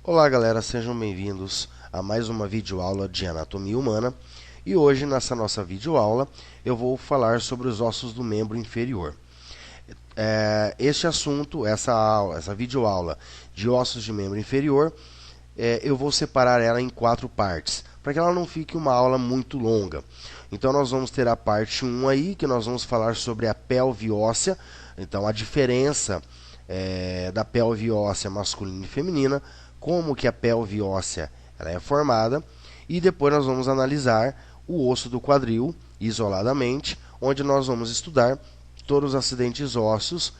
Olá galera, sejam bem-vindos a mais uma videoaula de anatomia humana. E hoje, nessa nossa videoaula, eu vou falar sobre os ossos do membro inferior. Este assunto, essa videoaula de ossos de membro inferior, eu vou separar ela em 4 partes, para que ela não fique uma aula muito longa. Então nós vamos ter a parte 1 aí, que nós vamos falar sobre a pelve óssea, então a diferença da pelve óssea masculina e feminina, como que a pelve óssea ela é formada, e depois nós vamos analisar o osso do quadril isoladamente, onde nós vamos estudar todos os acidentes ósseos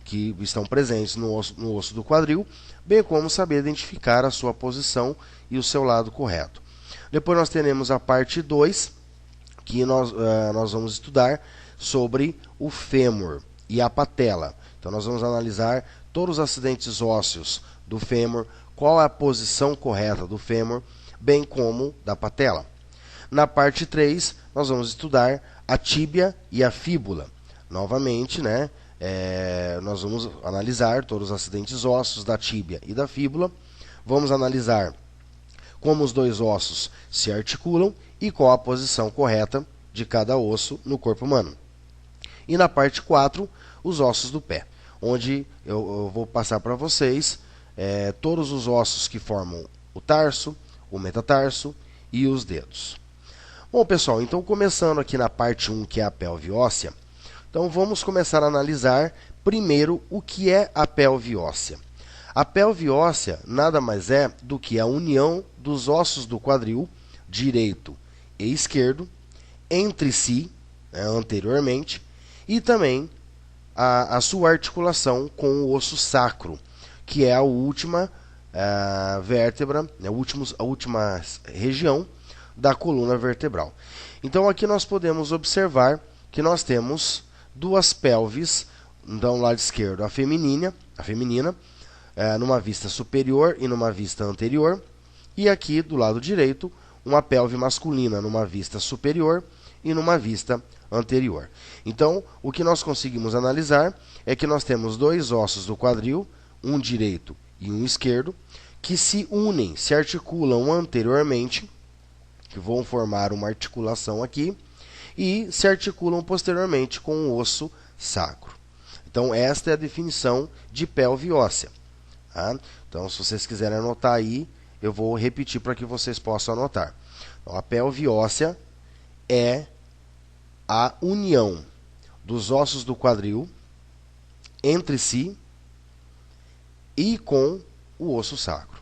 que estão presentes no osso do quadril, bem como saber identificar a sua posição e o seu lado correto. Depois nós teremos a parte 2, que nós vamos estudar sobre o fêmur e a patela. Então nós vamos analisar todos os acidentes ósseos do fêmur, qual é a posição correta do fêmur, bem como da patela. Na parte 3, nós vamos estudar a tíbia e a fíbula. Novamente, nós vamos analisar todos os acidentes ósseos da tíbia e da fíbula. Vamos analisar como os dois ossos se articulam e qual a posição correta de cada osso no corpo humano. E na parte 4, os ossos do pé, onde eu vou passar para vocês todos os ossos que formam o tarso, o metatarso e os dedos. Bom, pessoal, então começando aqui na parte 1, que é a pelve óssea, então vamos começar a analisar primeiro o que é a pelve óssea. A pelve óssea nada mais é do que a união dos ossos do quadril direito e esquerdo entre si, anteriormente, e também a sua articulação com o osso sacro, que é a última vértebra, a última região da coluna vertebral. Então aqui nós podemos observar que nós temos duas pelvis, então do lado esquerdo a feminina, numa vista superior e numa vista anterior, e aqui do lado direito uma pelve masculina numa vista superior e numa vista anterior. Então o que nós conseguimos analisar é que nós temos dois ossos do quadril, um direito e um esquerdo, que se unem, se articulam anteriormente, que vão formar uma articulação aqui, e se articulam posteriormente com o osso sacro. Então esta é a definição de pelve óssea. Tá? Então se vocês quiserem anotar aí, eu vou repetir para que vocês possam anotar. Então, a pelve óssea é a união dos ossos do quadril entre si e com o osso sacro.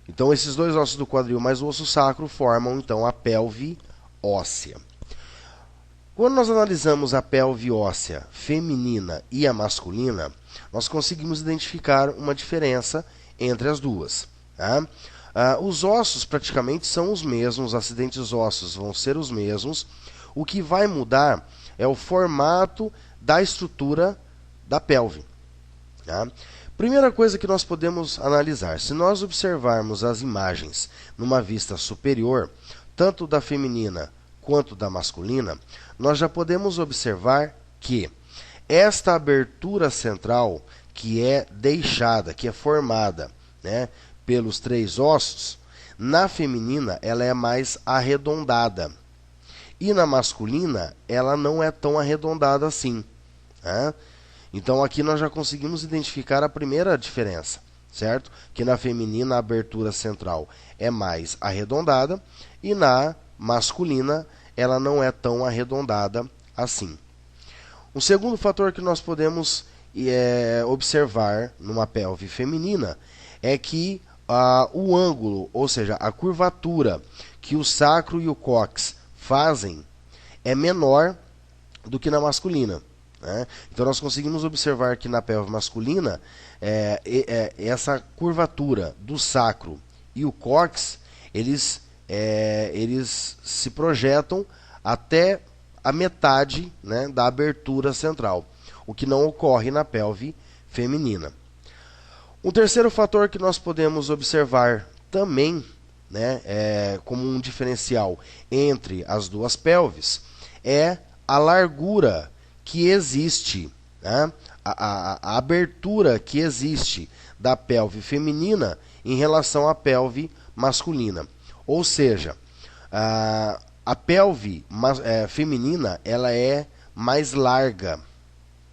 Então esses dois ossos do quadril mais o osso sacro formam então a pelve óssea. Quando nós analisamos a pelve óssea feminina e a masculina, nós conseguimos identificar uma diferença entre as duas. Tá? Os ossos praticamente são os mesmos, os acidentes ósseos vão ser os mesmos. O que vai mudar é o formato da estrutura da pelve. Tá? Primeira coisa que nós podemos analisar, se nós observarmos as imagens numa vista superior, tanto da feminina quanto da masculina, nós já podemos observar que esta abertura central que é deixada, que é formada pelos três ossos, na feminina ela é mais arredondada e na masculina ela não é tão arredondada assim. Então aqui nós já conseguimos identificar a primeira diferença, certo? Que na feminina a abertura central é mais arredondada e na masculina ela não é tão arredondada assim. Um segundo fator que nós podemos observar numa pelve feminina é que o ângulo, ou seja, a curvatura que o sacro e o cóccix fazem é menor do que na masculina. Então nós conseguimos observar que na pelve masculina essa curvatura do sacro e o cóccix eles se projetam até a metade da abertura central, o que não ocorre na pelve feminina. Um terceiro fator que nós podemos observar também como um diferencial entre as duas pelves é a largura que existe, a abertura que existe da pelve feminina em relação à pelve masculina. Ou seja, a pelve feminina ela é mais larga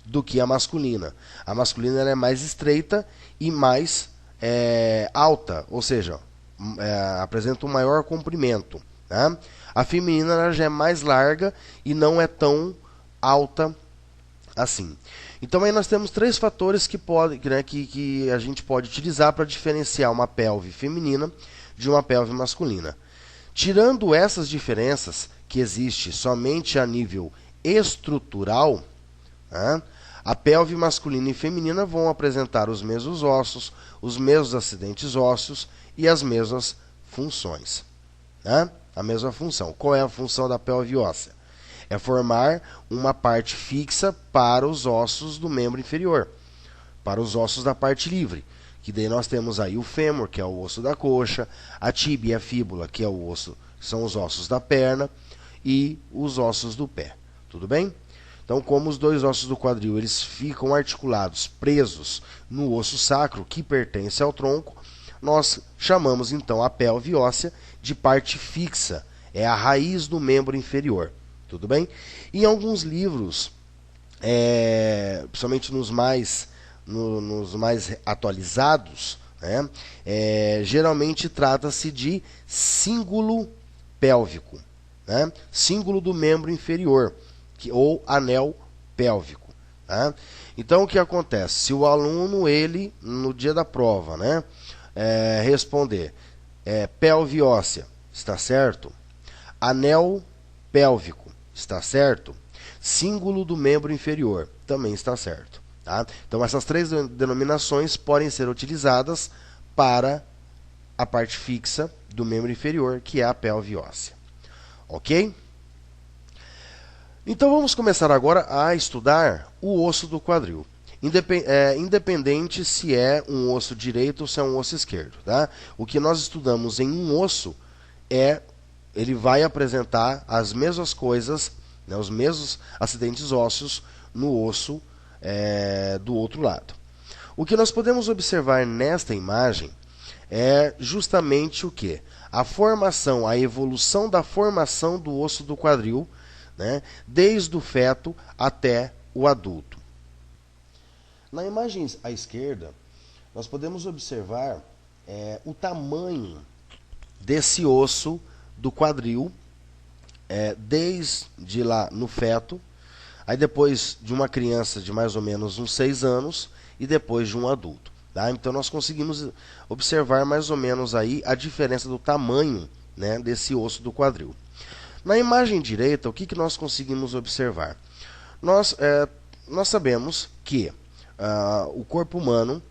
do que a masculina. A masculina ela é mais estreita e mais alta, ou seja, apresenta um maior comprimento. Né? A feminina ela já é mais larga e não é tão alta assim. Então aí nós temos três fatores que a gente pode utilizar para diferenciar uma pelve feminina de uma pelve masculina. Tirando essas diferenças que existem somente a nível estrutural, né, a pelve masculina e feminina vão apresentar os mesmos ossos, os mesmos acidentes ósseos e as mesmas funções. Né? A mesma função. Qual é a função da pelve óssea? É formar uma parte fixa para os ossos do membro inferior, para os ossos da parte livre. Que daí nós temos aí o fêmur, que é o osso da coxa, a tíbia e a fíbula, que são os ossos da perna, e os ossos do pé. Tudo bem? Então, como os dois ossos do quadril eles ficam articulados, presos no osso sacro, que pertence ao tronco, nós chamamos então a pelve óssea de parte fixa. É a raiz do membro inferior. Tudo bem? Em alguns livros, principalmente nos mais atualizados, né, geralmente trata-se de cíngulo pélvico, né, cíngulo do membro inferior, ou anel pélvico. Tá? Então, o que acontece? Se o aluno, ele, no dia da prova, né, responder pelve óssea, está certo? Anel pélvico, está certo? Cíngulo do membro inferior, também está certo. Tá? Então, essas três denominações podem ser utilizadas para a parte fixa do membro inferior, que é a pelve óssea. Ok? Então, vamos começar agora a estudar o osso do quadril. Independente se é um osso direito ou se é um osso esquerdo. Tá? O que nós estudamos em um osso ele vai apresentar as mesmas coisas, né, os mesmos acidentes ósseos no osso do outro lado. O que nós podemos observar nesta imagem é justamente o que? A evolução da formação do osso do quadril, né, desde o feto até o adulto. Na imagem à esquerda, nós podemos observar o tamanho desse osso do quadril, desde lá no feto, aí depois de uma criança de mais ou menos uns 6 anos e depois de um adulto. Tá? Então nós conseguimos observar mais ou menos aí a diferença do tamanho, né, desse osso do quadril. Na imagem direita, o que nós conseguimos observar? Nós sabemos que o corpo humano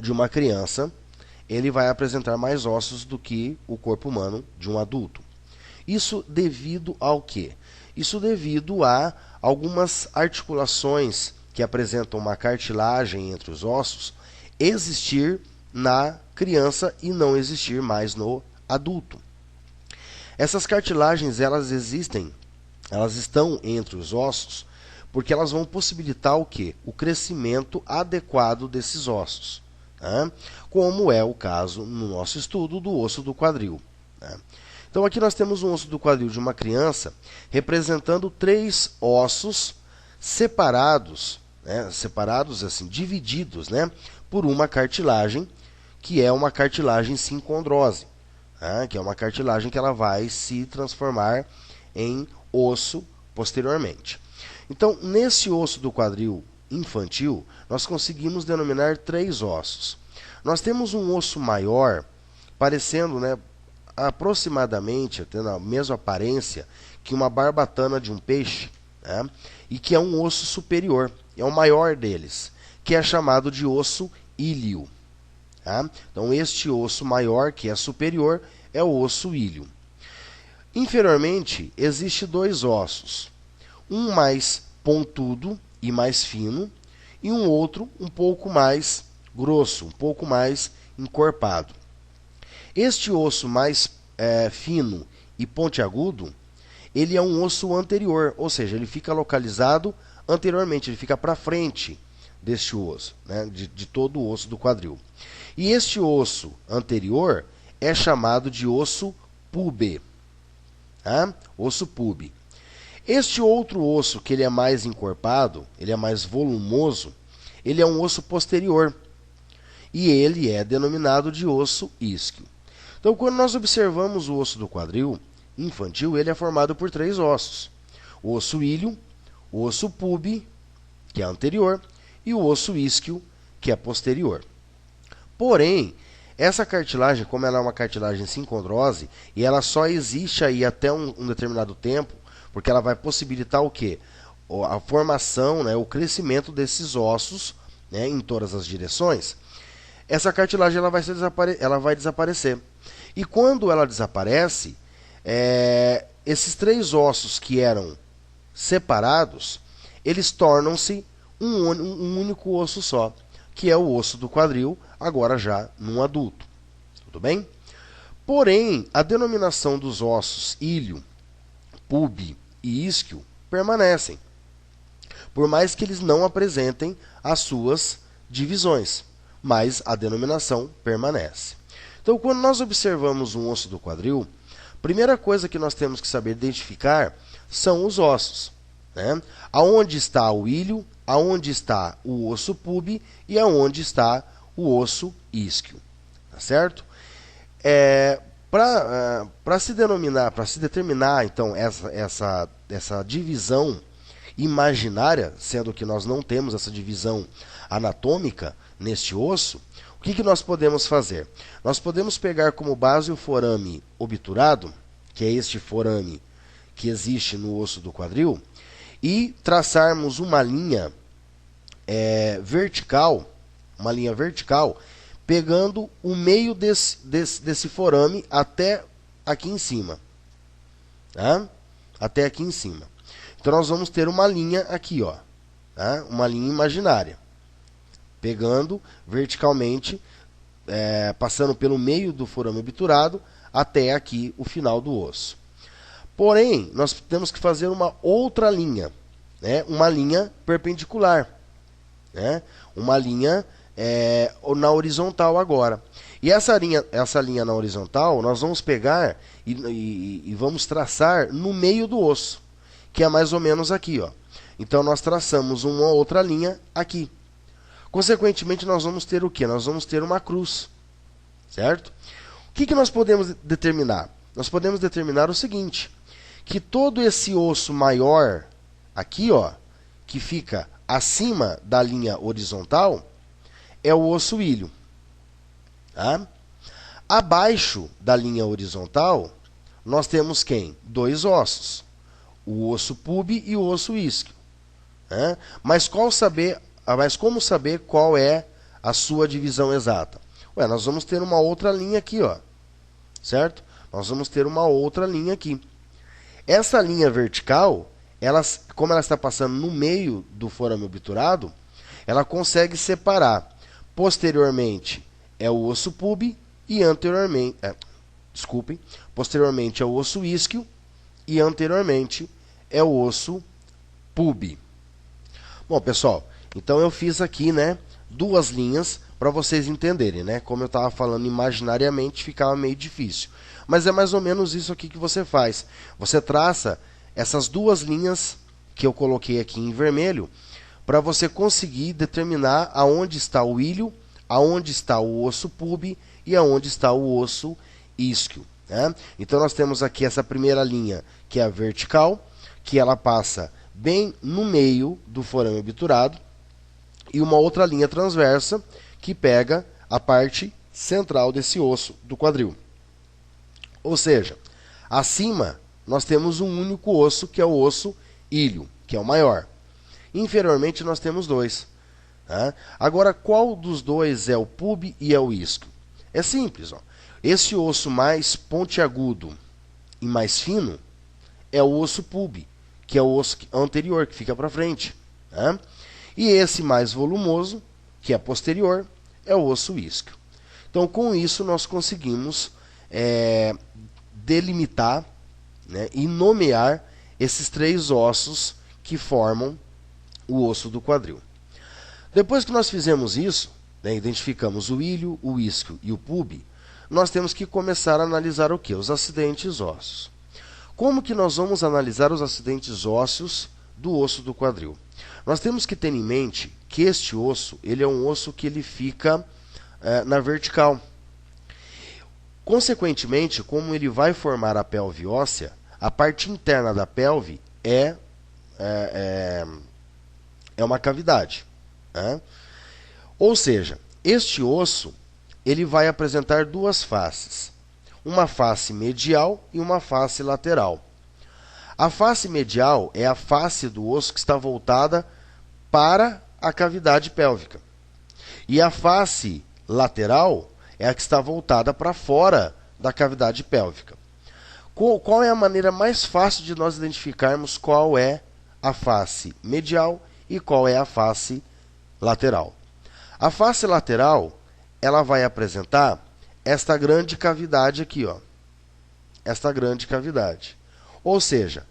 de uma criança ele vai apresentar mais ossos do que o corpo humano de um adulto. Isso devido ao quê? Isso devido a algumas articulações que apresentam uma cartilagem entre os ossos existir na criança e não existir mais no adulto. Essas cartilagens elas estão entre os ossos porque elas vão possibilitar o quê? O crescimento adequado desses ossos. Né? Como é o caso no nosso estudo do osso do quadril. Né? Então aqui nós temos um osso do quadril de uma criança representando 3 ossos separados, né? Assim, divididos, né? Por uma cartilagem, que é uma cartilagem sincondrose, né? Que é uma cartilagem que ela vai se transformar em osso posteriormente. Então, nesse osso do quadril infantil, nós conseguimos denominar 3 ossos. Nós temos um osso maior, parecendo, né, aproximadamente, tendo a mesma aparência que uma barbatana de um peixe, né, e que é um osso superior, é o maior deles, que é chamado de osso íleo. Tá? Então, este osso maior, que é superior, é o osso íleo. Inferiormente, existem 2 ossos, um mais pontudo e mais fino, e um outro um pouco mais grosso, um pouco mais encorpado. Este osso mais fino e pontiagudo, ele é um osso anterior, ou seja, ele fica localizado anteriormente, ele fica para frente deste osso, né? de todo o osso do quadril. E este osso anterior é chamado de osso pube. Tá? Osso pube. Este outro osso, que ele é mais encorpado, ele é mais volumoso, ele é um osso posterior. E ele é denominado de osso isquio. Então, quando nós observamos o osso do quadril infantil, ele é formado por 3 ossos. O osso íleo, o osso pube, que é anterior, e o osso isquio, que é posterior. Porém, essa cartilagem, como ela é uma cartilagem sincondrose, e ela só existe aí até um determinado tempo, porque ela vai possibilitar o quê? A formação, né, o crescimento desses ossos, né, em todas as direções. Essa cartilagem ela vai desaparecer. E quando ela desaparece, esses 3 ossos que eram separados, eles tornam-se um único osso só, que é o osso do quadril, agora já num adulto. Tudo bem? Porém, a denominação dos ossos íleo, pube e isquio permanecem, por mais que eles não apresentem as suas divisões, mas a denominação permanece. Então, quando nós observamos um osso do quadril, a primeira coisa que nós temos que saber identificar são os ossos, né? Aonde está o íleo, aonde está o osso pube e aonde está o osso isquio, tá certo? Para se determinar então essa divisão imaginária, sendo que nós não temos essa divisão anatômica neste osso, o que nós podemos fazer? Nós podemos pegar como base o forame obturado, que é este forame que existe no osso do quadril, e traçarmos uma linha vertical, pegando o meio desse forame até aqui em cima. Tá? Até aqui em cima. Então nós vamos ter uma linha aqui, ó, tá? Uma linha imaginária. Pegando verticalmente, passando pelo meio do forame obturado até aqui o final do osso. Porém, nós temos que fazer uma outra linha, né? Uma linha perpendicular, né? Uma linha na horizontal agora. E essa linha na horizontal, nós vamos pegar e vamos traçar no meio do osso, que é mais ou menos aqui, ó. Então, nós traçamos uma outra linha aqui. Consequentemente, nós vamos ter o quê? Nós vamos ter uma cruz, certo? O que nós podemos determinar? Nós podemos determinar o seguinte, que todo esse osso maior aqui, ó, que fica acima da linha horizontal, é o osso íleo. Tá? Abaixo da linha horizontal, nós temos quem? 2 ossos, o osso pube e o osso isquio. Tá? Mas como saber qual é a sua divisão exata? Nós vamos ter uma outra linha aqui, ó, certo? Nós vamos ter uma outra linha aqui. Essa linha vertical, como ela está passando no meio do forame obturado, ela consegue separar. Posteriormente é o osso pube e anteriormente, posteriormente é o osso isquio e anteriormente é o osso pube. Bom, pessoal, então eu fiz aqui, né, 2 linhas para vocês entenderem, né? Como eu estava falando imaginariamente, ficava meio difícil. Mas é mais ou menos isso aqui que você faz. Você traça essas 2 linhas que eu coloquei aqui em vermelho para você conseguir determinar aonde está o íleo, aonde está o osso pube e aonde está o osso isquio. Né? Então nós temos aqui essa primeira linha, que é a vertical, que ela passa bem no meio do forame obturado, e uma outra linha transversa que pega a parte central desse osso do quadril. Ou seja, acima nós temos um único osso, que é o osso íleo, que é o maior. Inferiormente nós temos 2. Tá? Agora, qual dos 2 é o pube e é o isquio? É simples. Ó. Esse osso mais pontiagudo e mais fino é o osso pube, que é o osso anterior, que fica para frente. Tá? E esse mais volumoso, que é posterior, é o osso isquio. Então, com isso, nós conseguimos delimitar, né, e nomear esses 3 ossos que formam o osso do quadril. Depois que nós fizemos isso, né, identificamos o ilho, o isquio e o pube, nós temos que começar a analisar o quê? Os acidentes ósseos. Como que nós vamos analisar os acidentes ósseos do osso do quadril? Nós temos que ter em mente que este osso, ele é um osso que ele fica na vertical. Consequentemente, como ele vai formar a pelve óssea, a parte interna da pelve é uma cavidade, né? Ou seja, este osso ele vai apresentar duas faces, uma face medial e uma face lateral. A face medial é a face do osso que está voltada para a cavidade pélvica. E a face lateral é a que está voltada para fora da cavidade pélvica. Qual é a maneira mais fácil de nós identificarmos qual é a face medial e qual é a face lateral? A face lateral, ela vai apresentar esta grande cavidade aqui, ó. Esta grande cavidade. Ou seja,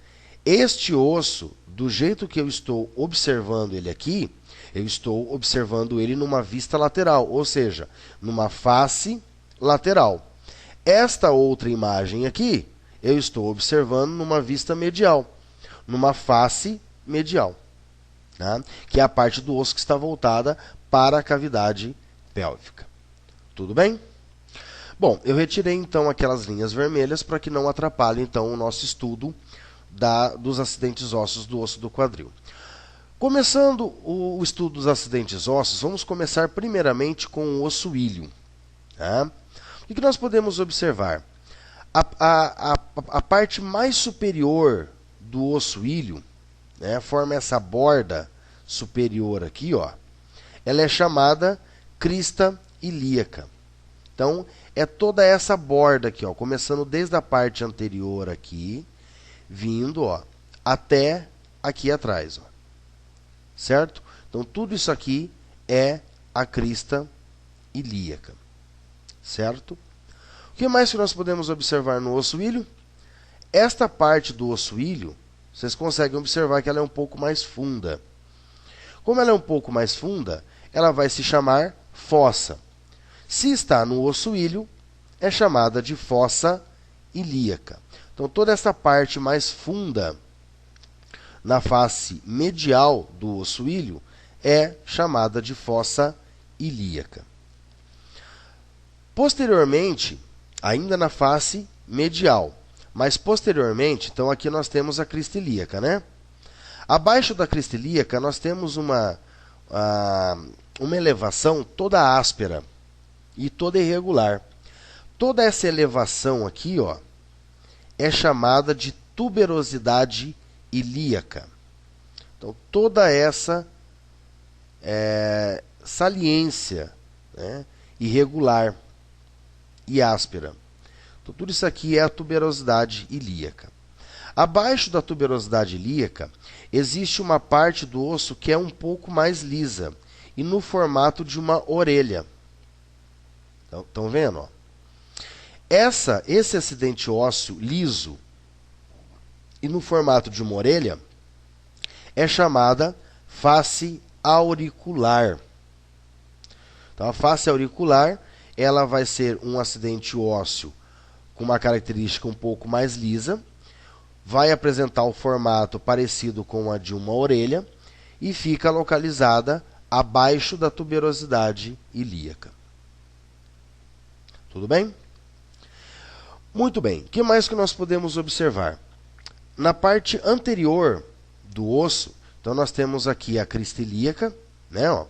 este osso, do jeito que eu estou observando ele aqui, eu estou observando ele numa vista lateral, ou seja, numa face lateral. Esta outra imagem aqui, eu estou observando numa vista medial, numa face medial, né? Que é a parte do osso que está voltada para a cavidade pélvica. Tudo bem? Bom, eu retirei então aquelas linhas vermelhas para que não atrapalhe então o nosso estudo dos acidentes ósseos do osso do quadril. Começando o estudo dos acidentes ósseos, vamos começar primeiramente com o osso ilho. Tá? O que nós podemos observar? A parte mais superior do osso ilho, né, forma essa borda superior aqui, ó, ela é chamada crista ilíaca. Então, é toda essa borda aqui, ó, começando desde a parte anterior aqui, vindo, ó, até aqui atrás, ó. Certo? Então, tudo isso aqui é a crista ilíaca. Certo? O que mais que nós podemos observar no osso ilho? Esta parte do osso ilho, vocês conseguem observar que ela é um pouco mais funda. Como ela é um pouco mais funda, ela vai se chamar fossa. Se está no osso ilho, é chamada de fossa ilíaca. Então, toda essa parte mais funda na face medial do osso ilho é chamada de fossa ilíaca. Posteriormente, ainda na face medial, mas posteriormente, então aqui nós temos a crista ilíaca, né? Abaixo da crista ilíaca nós temos uma elevação toda áspera e toda irregular. Toda essa elevação aqui, ó, é chamada de tuberosidade ilíaca. Então, toda essa saliência, né, irregular e áspera. Então, tudo isso aqui é a tuberosidade ilíaca. Abaixo da tuberosidade ilíaca, existe uma parte do osso que é um pouco mais lisa e no formato de uma orelha. Estão vendo? Ó? Esse acidente ósseo liso e no formato de uma orelha é chamada face auricular. Então, a face auricular ela vai ser um acidente ósseo com uma característica um pouco mais lisa, vai apresentar o formato parecido com a de uma orelha e fica localizada abaixo da tuberosidade ilíaca. Tudo bem? Muito bem. O que mais que nós podemos observar? Na parte anterior do osso, então nós temos aqui a crista ilíaca, né, ó.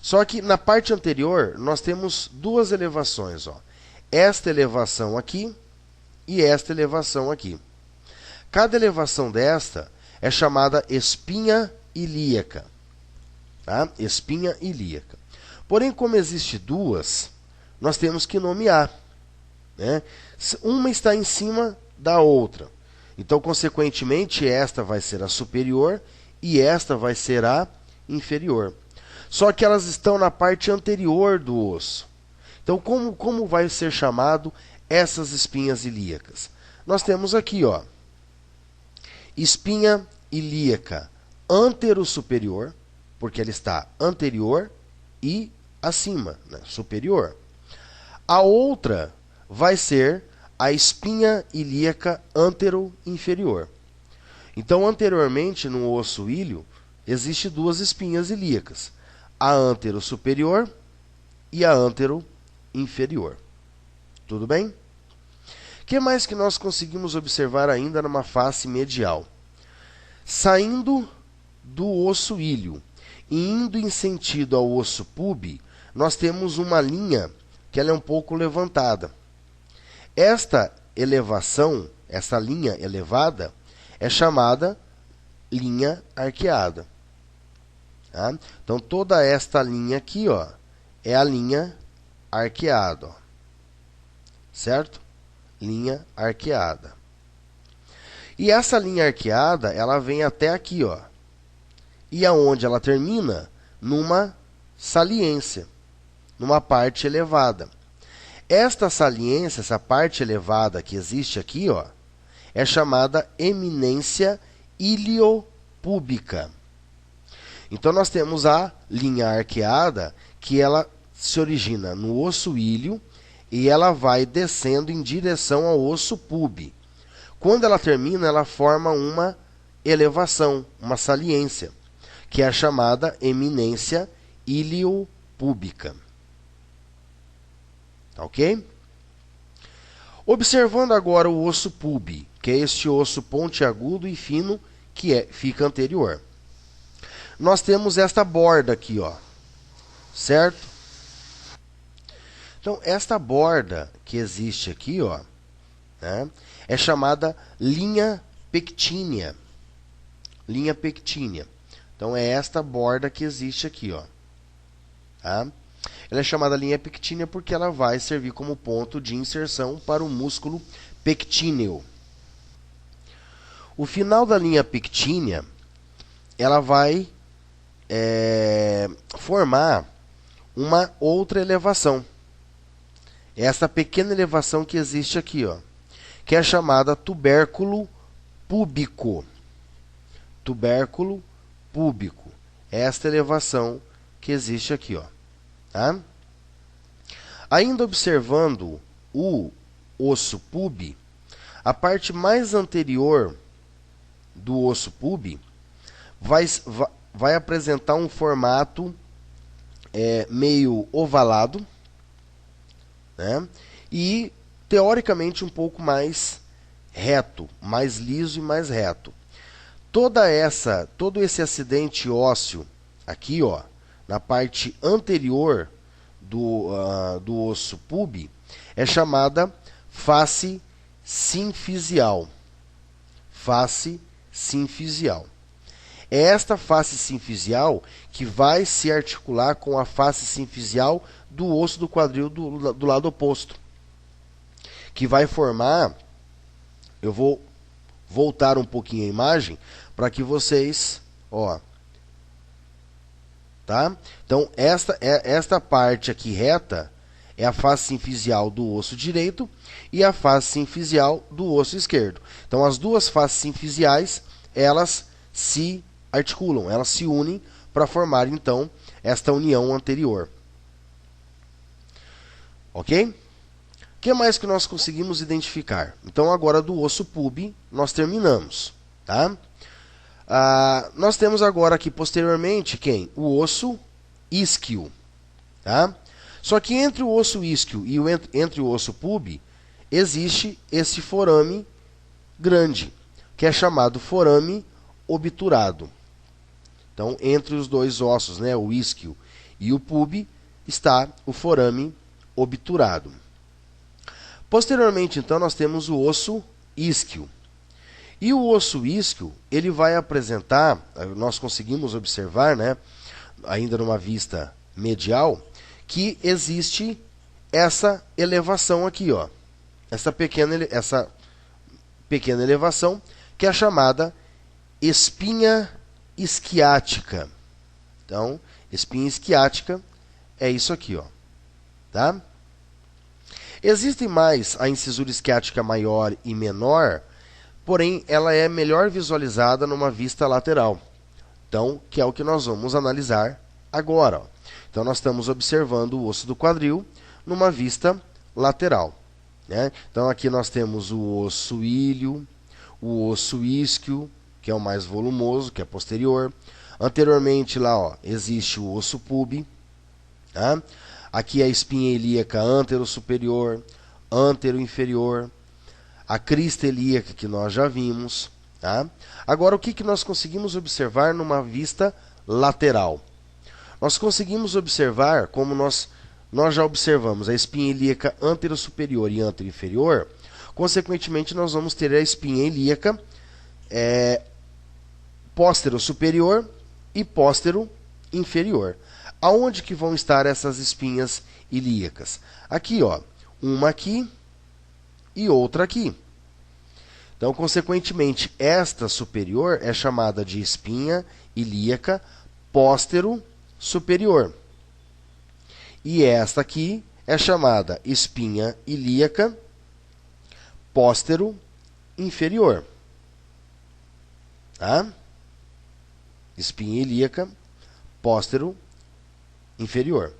Só que na parte anterior nós temos duas elevações, ó. Esta elevação aqui e esta elevação aqui. Cada elevação desta é chamada espinha ilíaca. Tá? Espinha ilíaca. Porém, como existe duas, nós temos que nomear, né? Uma está em cima da outra. Então, consequentemente, esta vai ser a superior e esta vai ser a inferior. Só que elas estão na parte anterior do osso. Então, como vai ser chamado essas espinhas ilíacas? Nós temos aqui, ó, espinha ilíaca antero-superior, porque ela está anterior e acima, né? Superior. A outra vai ser a espinha ilíaca antero-inferior. Então, anteriormente, no osso ilho, existem duas espinhas ilíacas, a antero-superior e a antero-inferior. Tudo bem? O que mais que nós conseguimos observar ainda numa face medial? Saindo do osso ilho e indo em sentido ao osso púbi, nós temos uma linha que ela é um pouco levantada. Esta elevação, essa linha elevada, é chamada linha arqueada. Tá? Então, toda esta linha aqui, ó, é a linha arqueada. Ó. Certo? Linha arqueada. E essa linha arqueada, ela vem até aqui, ó. E aonde ela termina? Numa saliência, numa parte elevada. Esta saliência, essa parte elevada que existe aqui, ó, é chamada eminência iliopúbica. Então, nós temos a linha arqueada, que ela se origina no osso ilho e ela vai descendo em direção ao osso púbi. Quando ela termina, ela forma uma elevação, uma saliência, que é a chamada eminência iliopúbica. Tá ok? Observando agora o osso púbi, que é este osso pontiagudo e fino que fica anterior. Nós temos esta borda aqui, ó, certo? Então, esta borda que existe aqui, ó, né, é chamada linha pectínea. Linha pectínea. Então, é esta borda que existe aqui, ó. Tá? Ela é chamada linha pectínea porque ela vai servir como ponto de inserção para o músculo pectíneo. O final da linha pectínea, ela vai formar uma outra elevação. Essa pequena elevação que existe aqui, ó, que é chamada tubérculo púbico. Tubérculo púbico. Esta elevação que existe aqui, ó. Tá? Ainda observando o osso púbi, a parte mais anterior do osso púbi vai apresentar um formato meio ovalado, né? E teoricamente um pouco mais reto, mais liso e mais reto. Todo esse acidente ósseo aqui, ó, na parte anterior do osso púbi, é chamada face sinfisial. Face sinfisial. É esta face sinfisial que vai se articular com a face sinfisial do osso do quadril do lado oposto, que vai formar... Eu vou voltar um pouquinho a imagem para que vocês... Ó, tá? Então, esta parte aqui reta é a face sinfisial do osso direito e a face sinfisial do osso esquerdo. Então, as duas faces sinfisiais, elas se articulam, elas se unem para formar, então, esta união anterior. Ok? O que mais que nós conseguimos identificar? Então, agora do osso púbi, nós terminamos. Tá? Nós temos agora aqui, posteriormente, quem? O osso isquio. Tá? Só que entre o osso isquio e entre o osso púbi, existe esse forame grande, que é chamado forame obturado. Então, entre os dois ossos, né, o isquio e o púbi, está o forame obturado. Posteriormente, então, nós temos o osso isquio. E o osso isquio, ele vai apresentar, nós conseguimos observar, né, ainda numa vista medial, que existe essa elevação aqui, ó, essa pequena elevação, que é a chamada espinha isquiática. Então, espinha isquiática é isso aqui, ó. Tá? Existe mais a incisura isquiática maior e menor, porém ela é melhor visualizada numa vista lateral. Então, que é o que nós vamos analisar agora. Ó. Então, nós estamos observando o osso do quadril numa vista lateral. Né? Então, aqui nós temos o osso íleo, o osso isquio, que é o mais volumoso, que é posterior. Anteriormente, lá ó, existe o osso púbio. Tá? Aqui a espinha ilíaca antero-superior, antero-inferior. A crista ilíaca, que nós já vimos. Tá? Agora, o que nós conseguimos observar numa vista lateral? Nós conseguimos observar, como nós já observamos, a espinha ilíaca antero-superior e antero-inferior. Consequentemente, nós vamos ter a espinha ilíaca póstero-superior e póstero-inferior. Aonde que vão estar essas espinhas ilíacas? Aqui, ó, uma aqui e outra aqui. Então, consequentemente, esta superior é chamada de espinha ilíaca póstero-superior. E esta aqui é chamada espinha ilíaca póstero-inferior. Tá? Espinha ilíaca póstero-inferior.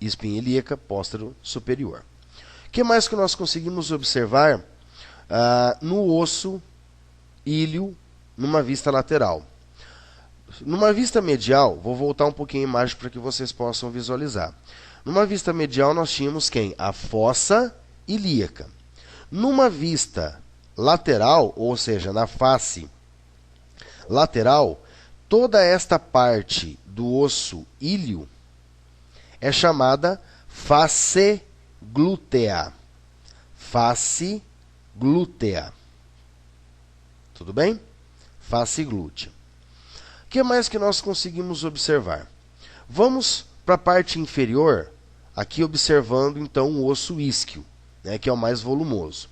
Espinha ilíaca póstero-superior. O que mais que nós conseguimos observar no osso íleo, numa vista lateral? Numa vista medial, vou voltar um pouquinho a imagem para que vocês possam visualizar. Numa vista medial, nós tínhamos quem? A fossa ilíaca. Numa vista lateral, ou seja, na face lateral, toda esta parte do osso íleo é chamada face glútea. Face glútea. Tudo bem? Face glútea. O que mais que nós conseguimos observar? Vamos para a parte inferior, aqui observando então o osso isquio, né, que é o mais volumoso.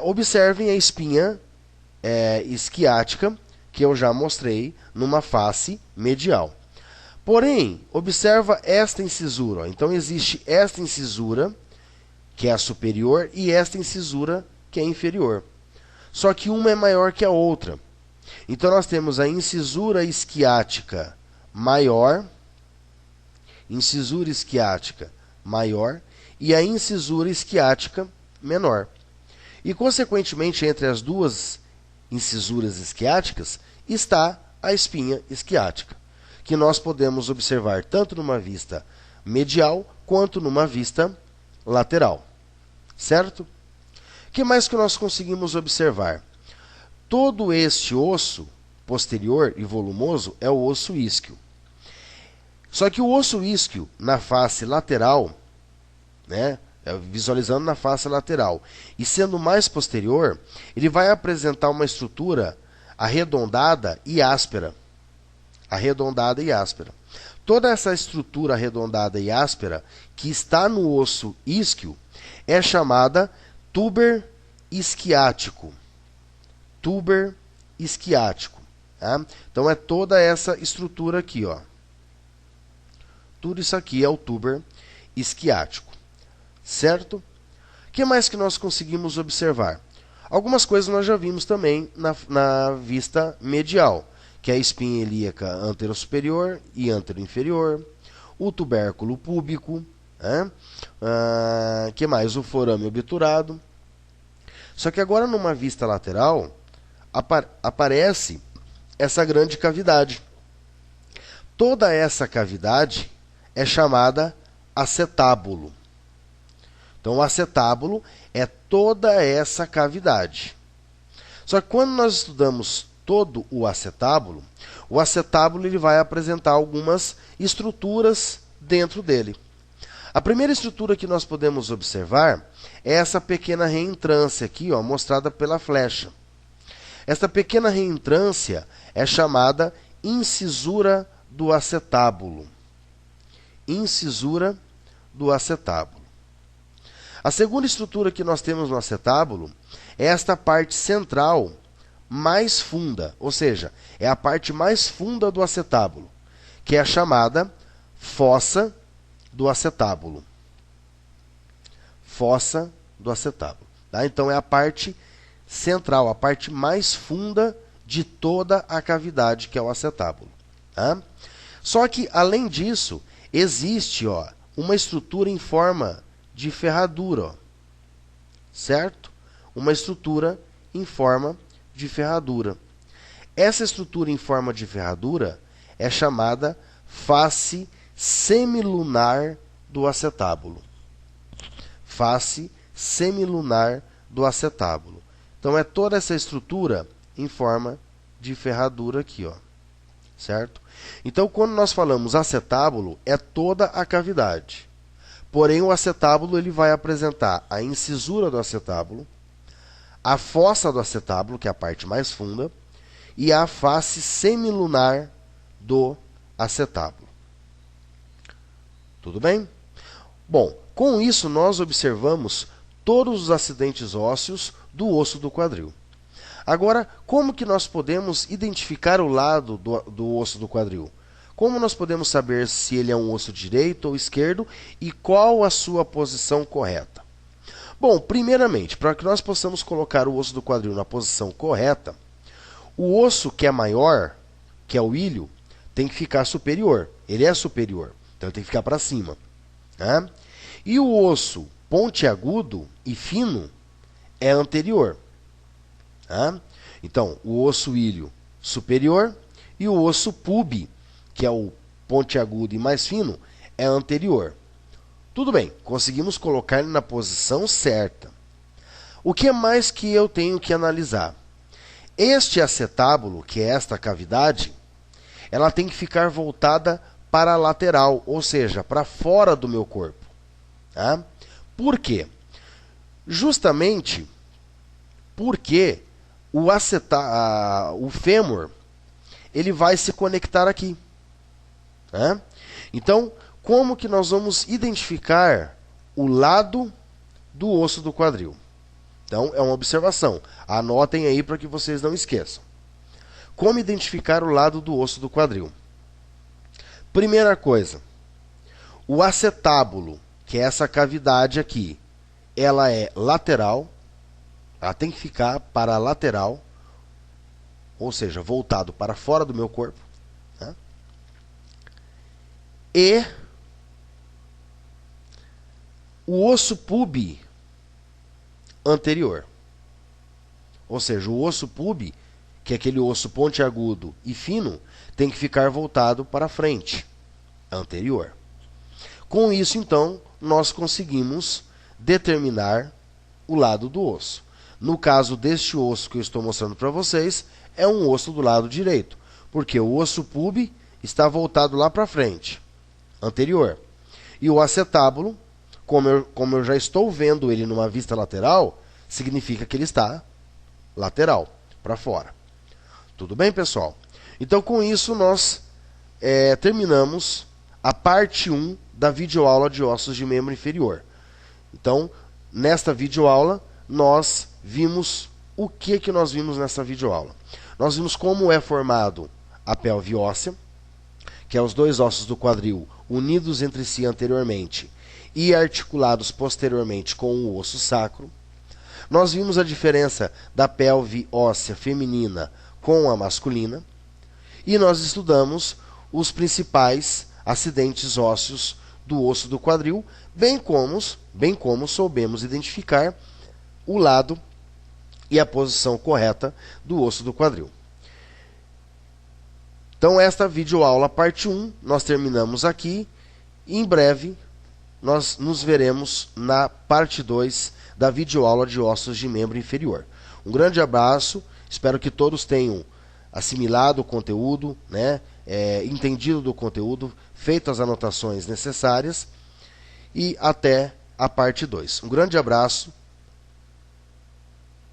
Observem a espinha isquiática, que eu já mostrei numa face medial. Porém, observa esta incisura. Ó. Então, existe esta incisura, que é a superior, e esta incisura, que é a inferior. Só que uma é maior que a outra. Então, nós temos a incisura isquiática maior, e a incisura isquiática menor. E, consequentemente, entre as duas incisuras isquiáticas está a espinha isquiática, que nós podemos observar tanto numa vista medial quanto numa vista lateral. Certo? O que mais que nós conseguimos observar? Todo este osso posterior e volumoso é o osso isquio. Só que o osso isquio, na face lateral, né, visualizando na face lateral, e sendo mais posterior, ele vai apresentar uma estrutura arredondada e áspera. Arredondada e áspera. Toda essa estrutura arredondada e áspera que está no osso isquio é chamada tuber isquiático. Tuber isquiático. Tá? Então, é toda essa estrutura aqui. Ó. Tudo isso aqui é o tuber isquiático. Certo? O que mais que nós conseguimos observar? Algumas coisas nós já vimos também na vista medial, que é a espinha ilíaca antero-superior e antero-inferior, o tubérculo púbico, que mais? O forame obturado. Só que agora, numa vista lateral, aparece essa grande cavidade. Toda essa cavidade é chamada acetábulo. Então, o acetábulo é toda essa cavidade. Só que quando nós estudamos todo o acetábulo ele vai apresentar algumas estruturas dentro dele. A primeira estrutura que nós podemos observar é essa pequena reentrância aqui, ó, mostrada pela flecha. Esta pequena reentrância é chamada incisura do acetábulo. Incisura do acetábulo. A segunda estrutura que nós temos no acetábulo é esta parte central mais funda, ou seja, é a parte mais funda do acetábulo, que é a chamada fossa do acetábulo. Fossa do acetábulo. Tá? Então, é a parte central, a parte mais funda de toda a cavidade, que é o acetábulo. Tá? Só que, além disso, existe uma estrutura em forma de ferradura. Ó, certo? Uma estrutura em forma de ferradura. Essa estrutura em forma de ferradura é chamada face semilunar do acetábulo. Face semilunar do acetábulo. Então, é toda essa estrutura em forma de ferradura aqui, ó. Certo? Então, quando nós falamos acetábulo, é toda a cavidade. Porém, o acetábulo ele vai apresentar a incisura do acetábulo, a fossa do acetábulo, que é a parte mais funda, e a face semilunar do acetábulo. Tudo bem? Bom, com isso nós observamos todos os acidentes ósseos do osso do quadril. Agora, como que nós podemos identificar o lado do osso do quadril? Como nós podemos saber se ele é um osso direito ou esquerdo e qual a sua posição correta? Bom, primeiramente, para que nós possamos colocar o osso do quadril na posição correta, o osso que é maior, que é o ilho, tem que ficar superior. Ele é superior, então ele tem que ficar para cima. Né? E o osso pontiagudo e fino é anterior. Tá? Então, o osso ilho superior e o osso pube, que é o pontiagudo e mais fino, é anterior. Tudo bem, conseguimos colocar ele na posição certa. O que mais que eu tenho que analisar? Este acetábulo, que é esta cavidade, ela tem que ficar voltada para a lateral, ou seja, para fora do meu corpo. Tá? Por quê? Justamente porque o fêmur ele vai se conectar aqui. Tá? Então, como que nós vamos identificar o lado do osso do quadril? Então, é uma observação. Anotem aí para que vocês não esqueçam. Como identificar o lado do osso do quadril? Primeira coisa, o acetábulo, que é essa cavidade aqui, ela é lateral, ela tem que ficar para a lateral, ou seja, voltado para fora do meu corpo. Tá? E o osso pube anterior. Ou seja, o osso pube, que é aquele osso pontiagudo e fino, tem que ficar voltado para frente, anterior. Com isso, então, nós conseguimos determinar o lado do osso. No caso deste osso que eu estou mostrando para vocês, é um osso do lado direito, porque o osso pube está voltado lá para frente, anterior. E o acetábulo, como eu já estou vendo ele numa vista lateral, significa que ele está lateral, para fora. Tudo bem, pessoal? Então, com isso, nós terminamos a parte 1 da videoaula de ossos de membro inferior. Então, nesta videoaula, nós vimos o que nós vimos nessa videoaula. Nós vimos como é formado a pelve óssea, que é os dois ossos do quadril unidos entre si anteriormente e articulados posteriormente com o osso sacro. Nós vimos a diferença da pelve óssea feminina com a masculina. E nós estudamos os principais acidentes ósseos do osso do quadril, bem como soubemos identificar o lado e a posição correta do osso do quadril. Então, esta videoaula parte 1, nós terminamos aqui. E em breve, nós nos veremos na parte 2 da videoaula de ossos de membro inferior. Um grande abraço, espero que todos tenham assimilado o conteúdo, né, entendido do conteúdo, feito as anotações necessárias, e até a parte 2. Um grande abraço